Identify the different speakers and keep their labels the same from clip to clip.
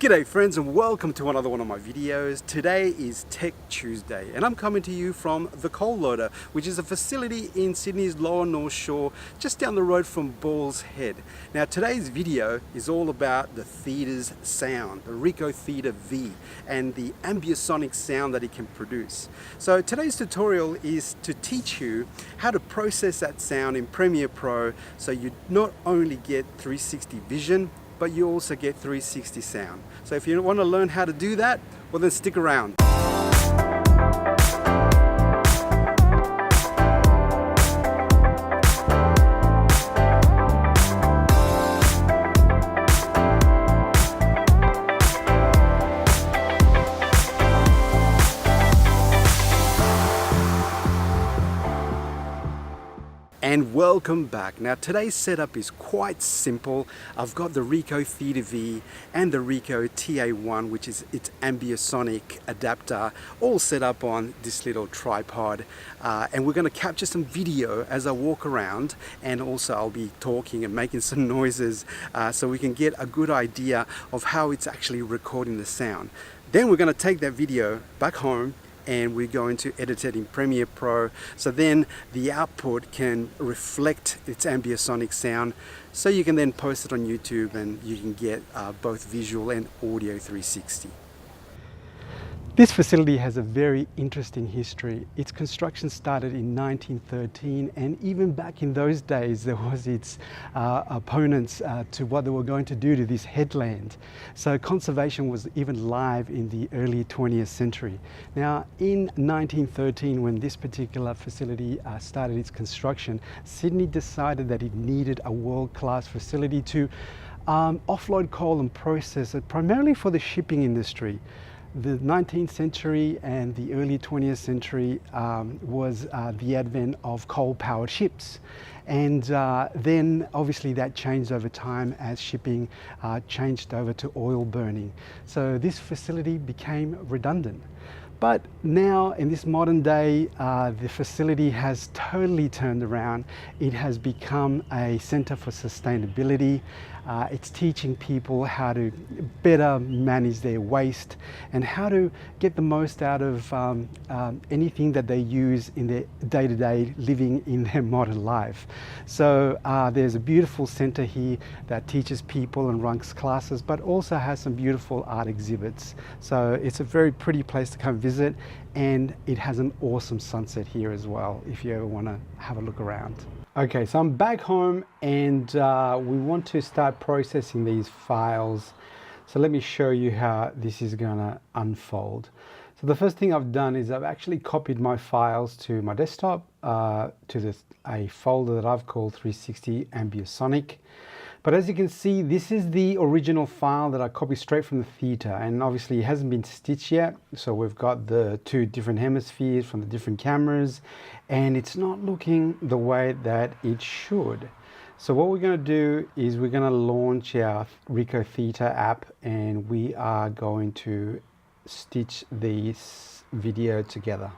Speaker 1: G'day friends and welcome to another one of my videos. Today is Tech Tuesday and I'm coming to you from the Coal Loader, which is a facility in Sydney's Lower North Shore, just down the road from Balls Head. Now today's video is all about the Theta's sound, the Ricoh Theta V, and the Ambisonic sound that it can produce. So today's tutorial is to teach you how to process that sound in Premiere Pro so you not only get 360 vision, but you also get 360 sound. So if you want to learn how to do that, well then stick around. And welcome back. Now today's setup is quite simple. I've got the Ricoh Theta V and the Ricoh TA1, which is its Ambisonic adapter, all set up on this little tripod. And we're going to capture some video as I walk around, and also I'll be talking and making some noises so we can get a good idea of how it's actually recording the sound. Then we're going to take that video back home and we're going to edit it in Premiere Pro, so then the output can reflect its ambisonic sound, so you can then post it on YouTube and you can get both visual and audio 360. This facility has a very interesting history. Its construction started in 1913, and even back in those days there was its opponents to what they were going to do to this headland. So conservation was even live in the early 20th century. Now in 1913, when this particular facility started its construction, Sydney decided that it needed a world-class facility to offload coal and process it, primarily for the shipping industry. The 19th century and the early 20th century was the advent of coal-powered ships. And then obviously that changed over time as shipping changed over to oil burning. So this facility became redundant. But now in this modern day, the facility has totally turned around. It has become a center for sustainability. It's teaching people how to better manage their waste and how to get the most out of anything that they use in their day-to-day living in their modern life. So there's a beautiful center here that teaches people and runs classes, but also has some beautiful art exhibits. So it's a very pretty place to come visit, and it has an awesome sunset here as well if you ever want to have a look around. Okay, so I'm back home and we want to start processing these files. So let me show you how this is going to unfold. So the first thing I've done is I've actually copied my files to my desktop, to a folder that I've called 360 Ambisonic. But as you can see, this is the original file that I copied straight from the Theta, and obviously it hasn't been stitched yet. So we've got the two different hemispheres from the different cameras, and it's not looking the way that it should. So what we're going to do is we're going to launch our Ricoh Theta app, and we are going to stitch this video together.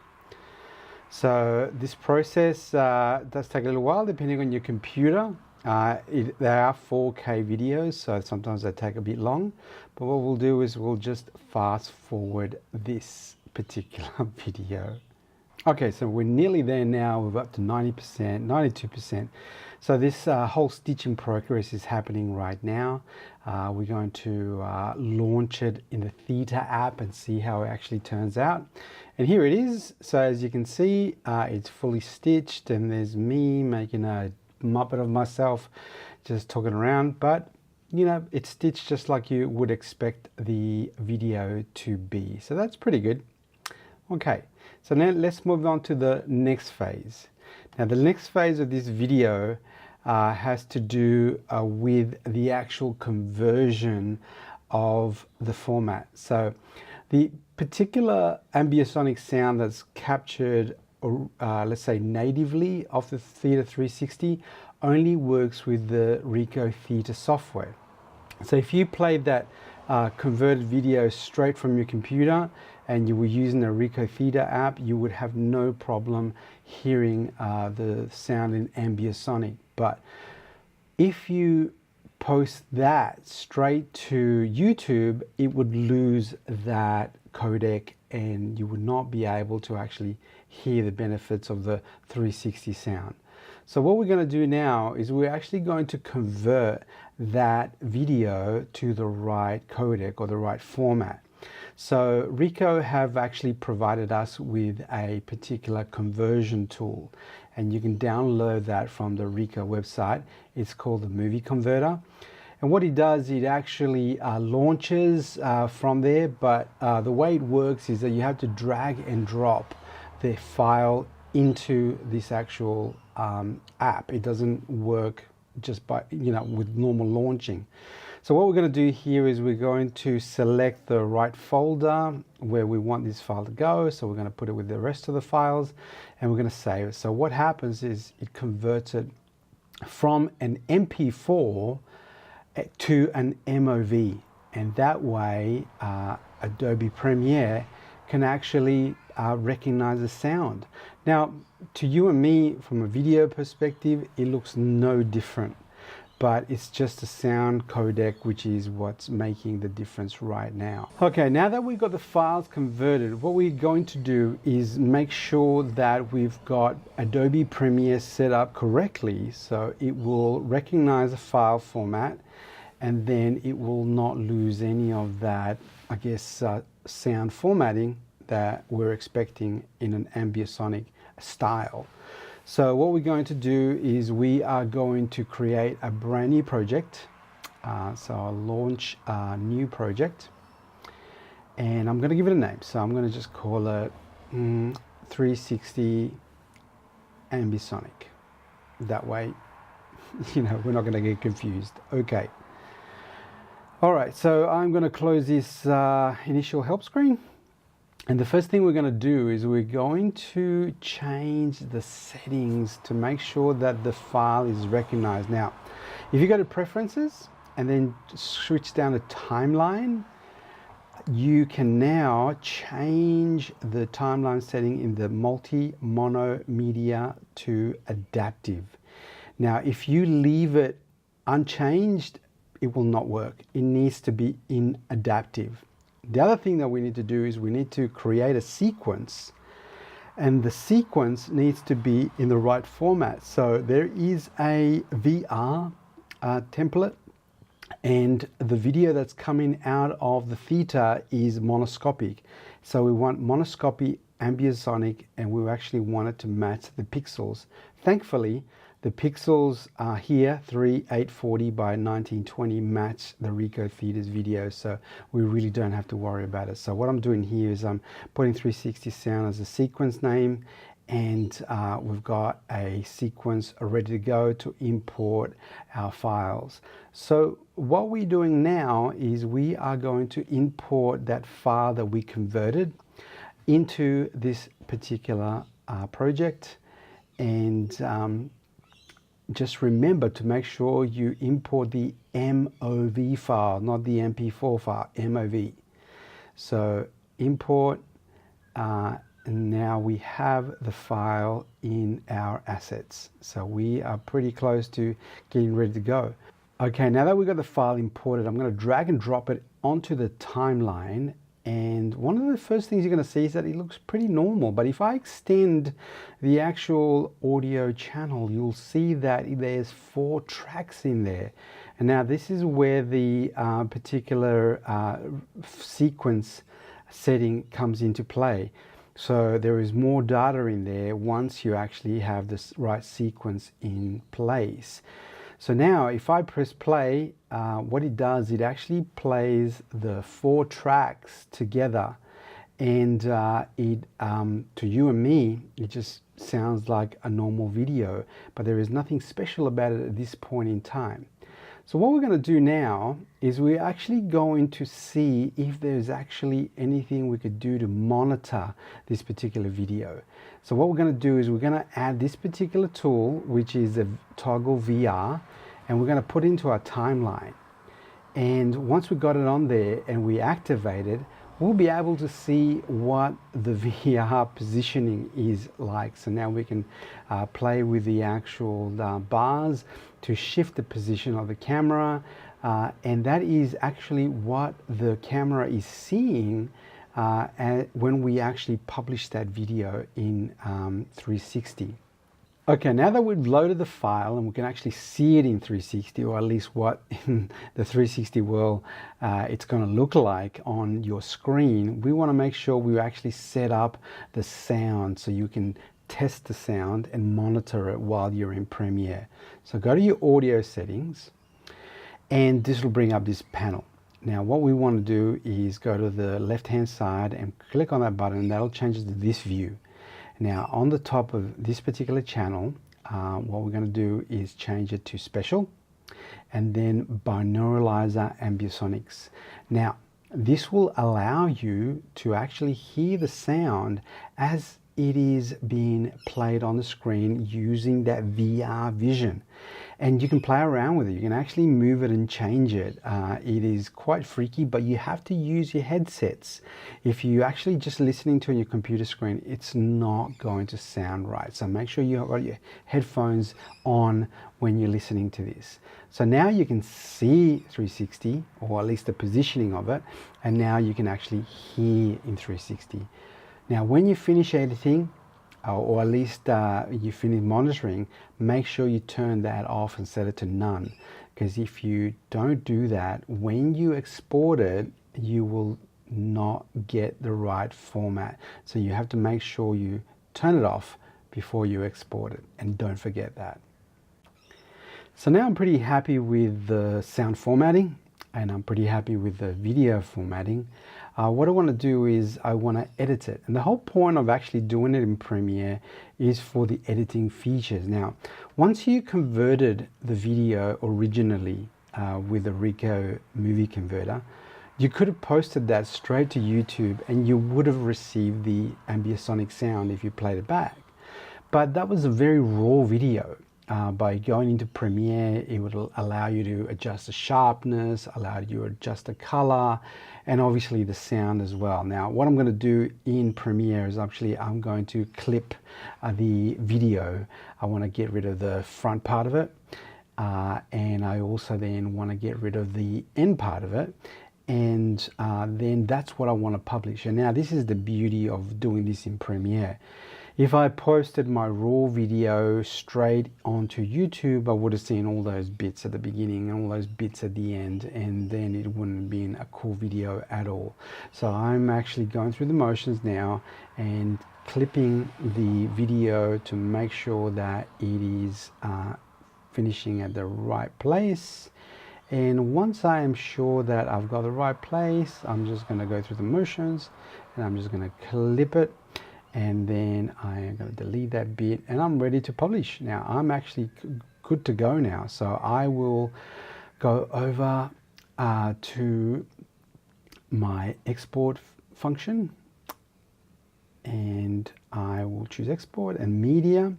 Speaker 1: So this process does take a little while depending on your computer. They are 4K videos, so sometimes they take a bit long, but what we'll do is we'll just fast forward this particular video. Okay, so we're nearly there now. We're up to 90%, 92%. So this whole stitching progress is happening right now. We're going to launch it in the Theta app and see how it actually turns out. And here it is. So as you can see, it's fully stitched, and there's me making a muppet of myself just talking around, but you know, it's stitched just like you would expect the video to be. So that's pretty good. Okay, so now let's move on to the next phase. Now the next phase of this video has to do with the actual conversion of the format. So the particular ambisonic sound that's captured let's say natively of the Theta 360 only works with the Ricoh Theta software. So if you played that converted video straight from your computer and you were using the Ricoh Theta app, you would have no problem hearing the sound in ambisonic. But if you post that straight to YouTube, it would lose that codec and you would not be able to actually hear the benefits of the 360 sound. So what we're going to do now is we're actually going to convert that video to the right codec or the right format. So Ricoh have actually provided us with a particular conversion tool, and you can download that from the Ricoh website. It's called the Movie Converter. And what it does, it actually launches from there, but the way it works is that you have to drag and drop the file into this actual app. It doesn't work just by, with normal launching. So what we're going to do here is we're going to select the right folder where we want this file to go. So we're going to put it with the rest of the files and we're going to save it. So what happens is it converts it from an MP4 to an MOV, and that way Adobe Premiere can actually recognize the sound. Now, to you and me, from a video perspective, it looks no different, but it's just a sound codec, which is what's making the difference right now. Okay, now that we've got the files converted, what we're going to do is make sure that we've got Adobe Premiere set up correctly, so it will recognize the file format, and then it will not lose any of that, I guess, sound formatting that we're expecting in an Ambisonic style. So what we're going to do is we are going to create a brand new project. So I'll launch a new project and I'm going to give it a name. So I'm going to just call it 360 Ambisonic. That way, we're not going to get confused. Okay. All right, so I'm going to close this initial help screen. And the first thing we're going to do is we're going to change the settings to make sure that the file is recognized. Now, if you go to Preferences and then switch down to Timeline, you can now change the timeline setting in the multi-mono media to adaptive. Now, if you leave it unchanged, it will not work. It needs to be in adaptive. The other thing that we need to do is we need to create a sequence, and the sequence needs to be in the right format. So there is a VR template, and the video that's coming out of the Theta is monoscopic. So we want monoscopy ambisonic, and we actually want it to match the pixels. Thankfully, the pixels are here, 3840 by 1920, match the Ricoh Theta's video, so we really don't have to worry about it. So what I'm doing here is I'm putting 360 sound as a sequence name, and we've got a sequence ready to go to import our files. So what we're doing now is we are going to import that file that we converted into this particular project, and just remember to make sure you import the MOV file, not the MP4 file, MOV. So import, and now we have the file in our assets. So we are pretty close to getting ready to go. Okay, now that we've got the file imported, I'm going to drag and drop it onto the timeline. And one of the first things you're going to see is that it looks pretty normal. But if I extend the actual audio channel, you'll see that there's 4 tracks in there. And now this is where the particular sequence setting comes into play. So there is more data in there once you actually have this right sequence in place. So now if I press play, what it does, it actually plays the 4 tracks together, and to you and me, it just sounds like a normal video, but there is nothing special about it at this point in time. So what we're going to do now is we're actually going to see if there's actually anything we could do to monitor this particular video. So what we're going to do is we're going to add this particular tool, which is a toggle VR, and we're going to put it into our timeline. And once we've got it on there and we activate it, we'll be able to see what the VR positioning is like. So now we can play with the actual bars to shift the position of the camera, and that is actually what the camera is seeing when we actually publish that video in 360. Okay, now that we've loaded the file and we can actually see it in 360, or at least what in the 360 world it's going to look like on your screen, we want to make sure we actually set up the sound so you can test the sound and monitor it while you're in Premiere. So go to your audio settings, and this will bring up this panel. Now what we want to do is go to the left hand side and click on that button, and that'll change it to this view. Now on the top of this particular channel, what we're going to do is change it to Special and then Binauralizer Ambisonics. Now this will allow you to actually hear the sound as it is being played on the screen using that VR vision. And you can play around with it. You can actually move it and change it. It is quite freaky, but you have to use your headsets. If you're actually just listening to your computer screen, it's not going to sound right. So make sure you've got your headphones on when you're listening to this. So now you can see 360, or at least the positioning of it, and now you can actually hear in 360. Now when you finish editing, or at least you finish monitoring, make sure you turn that off and set it to none. Because if you don't do that, when you export it, you will not get the right format. So you have to make sure you turn it off before you export it, and don't forget that. So now I'm pretty happy with the sound formatting, and I'm pretty happy with the video formatting. What I want to do is I want to edit it, and the whole point of actually doing it in Premiere is for the editing features. Now once you converted the video originally with the Ricoh movie converter, you could have posted that straight to YouTube and you would have received the ambisonic sound if you played it back. But that was a very raw video. By going into Premiere, it would allow you to adjust the sharpness, allow you to adjust the color, and obviously the sound as well. Now what I'm going to do in Premiere is actually I'm going to clip the video. I want to get rid of the front part of it, and I also then want to get rid of the end part of it, and then that's what I want to publish. And now this is the beauty of doing this in Premiere. If I posted my raw video straight onto YouTube, I would have seen all those bits at the beginning and all those bits at the end, and then it wouldn't have been a cool video at all. So I'm actually going through the motions now and clipping the video to make sure that it is finishing at the right place. And once I am sure that I've got the right place, I'm just going to go through the motions and I'm just going to clip it. And then I am going to delete that bit, and I'm ready to publish. Now I'm actually good to go now. So I will go over to my export function, and I will choose export and media.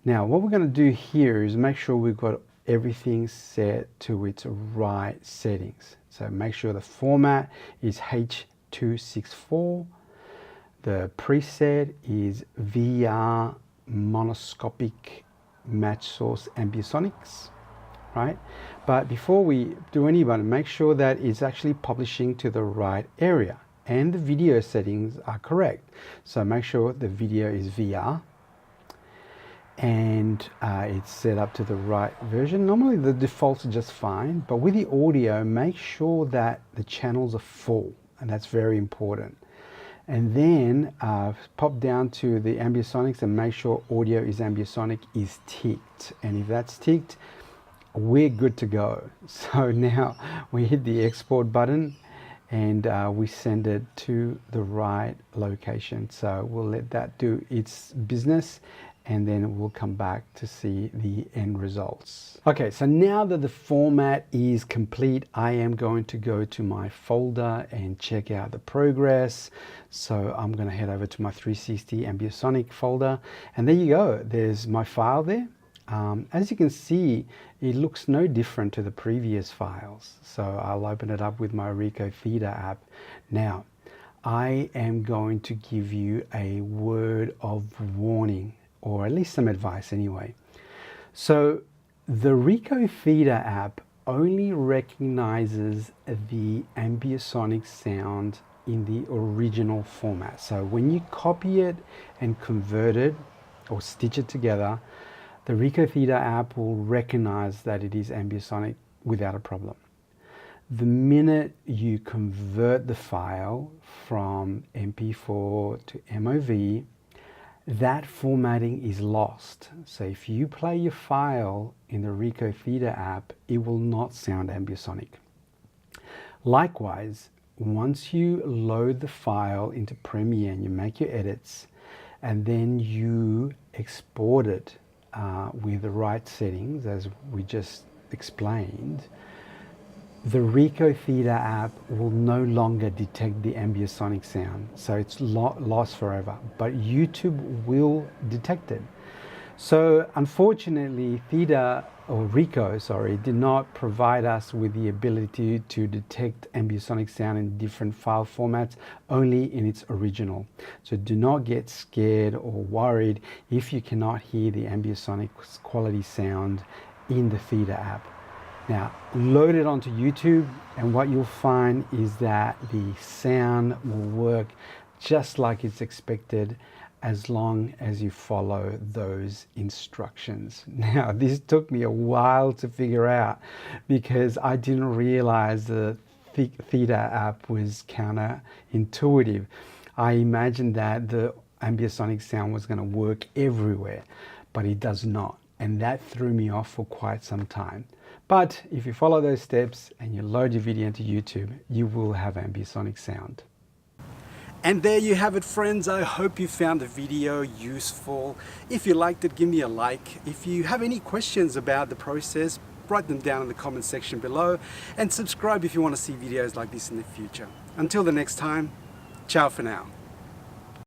Speaker 1: Now what we're going to do here is make sure we've got everything set to its right settings. So make sure the format is H.264. The preset is VR monoscopic match source ambisonics, right? But before we do anything, make sure that it's actually publishing to the right area and the video settings are correct. So make sure the video is VR and it's set up to the right version. Normally the defaults are just fine, but with the audio, make sure that the channels are full, and that's very important. And then pop down to the ambisonics and make sure audio is ambisonic is ticked. And if that's ticked, we're good to go. So now we hit the export button and we send it to the right location. So we'll let that do its business, and then we'll come back to see the end results. Okay, so now that the format is complete, I am going to go to my folder and check out the progress. So I'm going to head over to my 360 Ambisonic folder, and there you go, there's my file there. As you can see, it looks no different to the previous files. So I'll open it up with my Ricoh Theta app. Now, I am going to give you a word of warning, or at least some advice anyway. So The Ricoh Theta app only recognizes the ambisonic sound in the original format. So when you copy it and convert it or stitch it together, the Ricoh Theta app will recognize that it is ambisonic without a problem. The minute you convert the file from MP4 to MOV, that formatting is lost. So if you play your file in the Ricoh Theta app, it will not sound ambisonic. Likewise, once you load the file into Premiere and you make your edits, and then you export it with the right settings, as we just explained, the Ricoh Theta app will no longer detect the ambisonic sound, so it's lost forever, but YouTube will detect it. So unfortunately, Ricoh, did not provide us with the ability to detect ambisonic sound in different file formats, only in its original. So do not get scared or worried if you cannot hear the ambisonic quality sound in the Theta app. Now, load it onto YouTube, and what you'll find is that the sound will work just like it's expected, as long as you follow those instructions. Now, this took me a while to figure out because I didn't realize the Theta app was counterintuitive. I imagined that the ambisonic sound was going to work everywhere, but it does not. And that threw me off for quite some time. But if you follow those steps and you load your video into YouTube, you will have ambisonic sound. And there you have it, friends. I hope you found the video useful. If you liked it, give me a like. If you have any questions about the process, write them down in the comment section below, and subscribe if you want to see videos like this in the future. Until the next time, ciao for now.